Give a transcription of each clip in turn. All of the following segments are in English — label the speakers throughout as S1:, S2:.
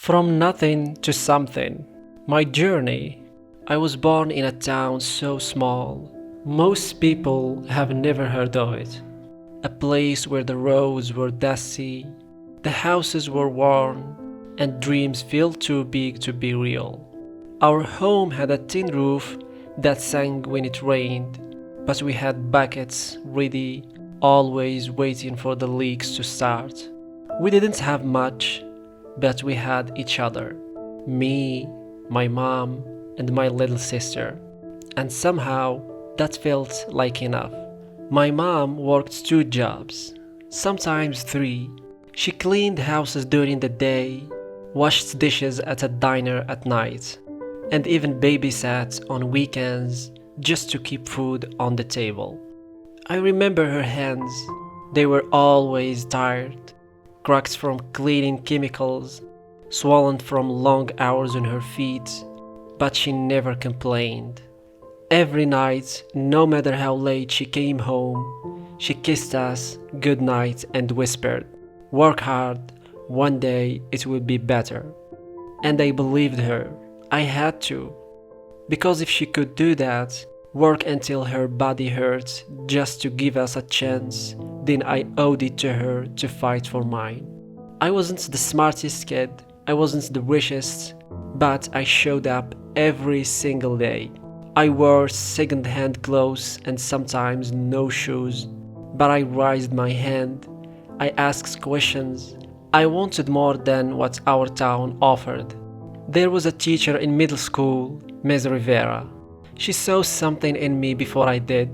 S1: From nothing to something. My journey. I was born in a town so small. Most people have never heard of it. A place where the roads were dusty, the houses were worn, and dreams felt too big to be real. Our home had a tin roof that sang when it rained, but we had buckets ready, always waiting for the leaks to start. We didn't have much, but we had each other. Me, my mom, and my little sister. And somehow, that felt like enough. My mom worked 2 jobs, sometimes 3. She cleaned houses during the day, washed dishes at a diner at night, and even babysat on weekends just to keep food on the table. I remember her hands. They were always tired, cracked from cleaning chemicals, swollen from long hours on her feet, but she never complained. Every night, no matter how late she came home, she kissed us good night and whispered, "Work hard, one day it will be better." And I believed her. I had to. Because if she could do that, work until her body hurt just to give us a chance, then I owed it to her to fight for mine. I wasn't the smartest kid, I wasn't the richest, but I showed up every single day. I wore second-hand clothes and sometimes no shoes, but I raised my hand. I asked questions. I wanted more than what our town offered. There was a teacher in middle school, Ms. Rivera. She saw something in me before I did.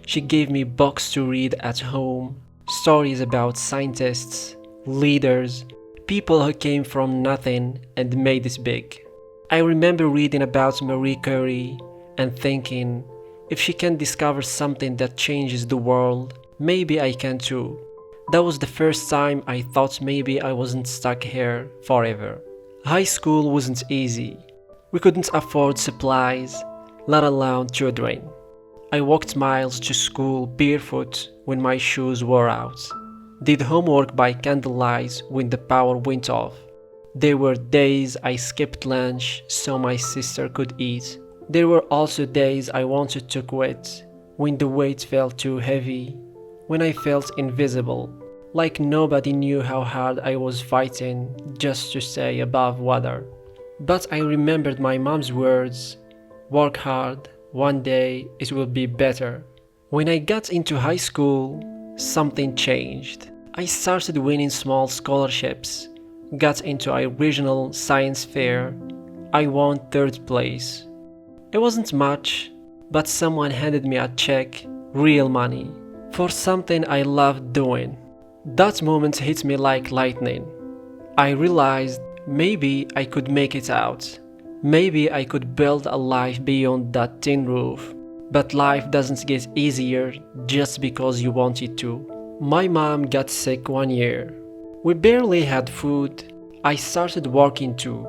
S1: She gave me books to read at home, stories about scientists, leaders, people who came from nothing and made it big. I remember reading about Marie Curie and thinking, if she can discover something that changes the world, maybe I can too. That was the first time I thought maybe I wasn't stuck here forever. High school wasn't easy. We couldn't afford supplies, let alone tutoring. I walked miles to school barefoot when my shoes wore out. Did homework by candlelight when the power went off. There were days I skipped lunch so my sister could eat. There were also days I wanted to quit, when the weight felt too heavy, when I felt invisible, like nobody knew how hard I was fighting just to stay above water. But I remembered my mom's words, "Work hard, one day it will be better." When I got into high school, something changed. I started winning small scholarships, got into a regional science fair. I won 3rd place. It wasn't much, but someone handed me a check, real money, for something I loved doing. That moment hit me like lightning. I realized maybe I could make it out. Maybe I could build a life beyond that tin roof. But life doesn't get easier just because you want it to. My mom got sick one year. We barely had food. I started working too,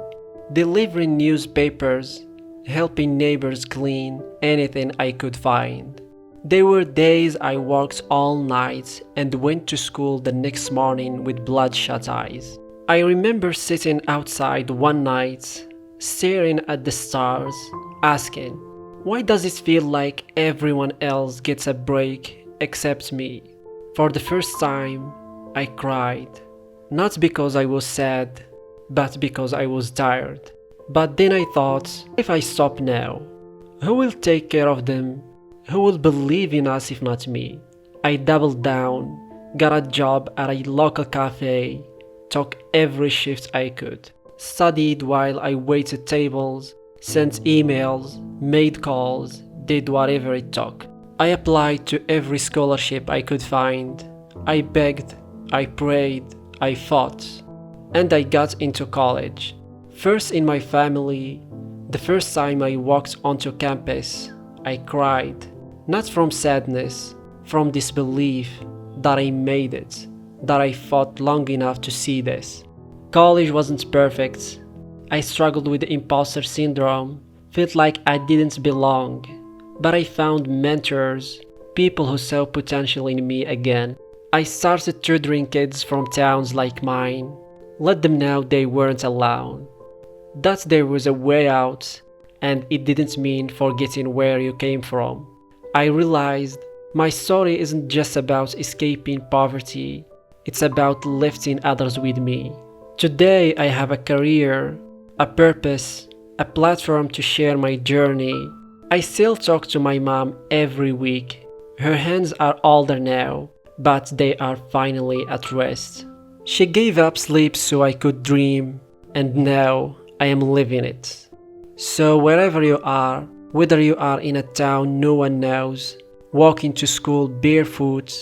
S1: delivering newspapers, helping neighbors clean anything I could find. There were days I worked all night and went to school the next morning with bloodshot eyes. I remember sitting outside one night, staring at the stars, asking, why does it feel like everyone else gets a break except me? For the first time, I cried. Not because I was sad, but because I was tired. But then I thought, if I stop now, who will take care of them? Who will believe in us if not me? I doubled down, got a job at a local cafe, took every shift I could, studied while I waited tables, sent emails, made calls, did whatever it took. I applied to every scholarship I could find. I begged, I prayed, I fought, and I got into college. First in my family, the first time I walked onto campus, I cried. Not from sadness, from disbelief that I made it, that I fought long enough to see this. College wasn't perfect. I struggled with imposter syndrome, felt like I didn't belong, but I found mentors, people who saw potential in me again. I started tutoring kids from towns like mine, Let them know they weren't alone, that there was a way out, and it didn't mean forgetting where you came from. I realized my story isn't just about escaping poverty, it's about lifting others with me. Today I have a career, a purpose, a platform to share my journey. I still talk to my mom every week. Her hands are older now, but they are finally at rest. She gave up sleep so I could dream, and now I am living it. So wherever you are, whether you are in a town no one knows, walking to school barefoot,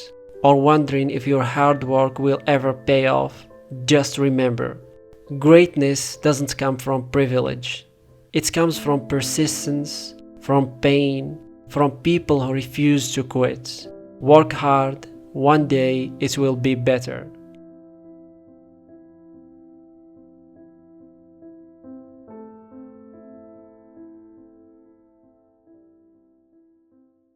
S1: or wondering if your hard work will ever pay off, just remember, greatness doesn't come from privilege. It comes from persistence, from pain, from people who refuse to quit. Work hard, one day it will be better.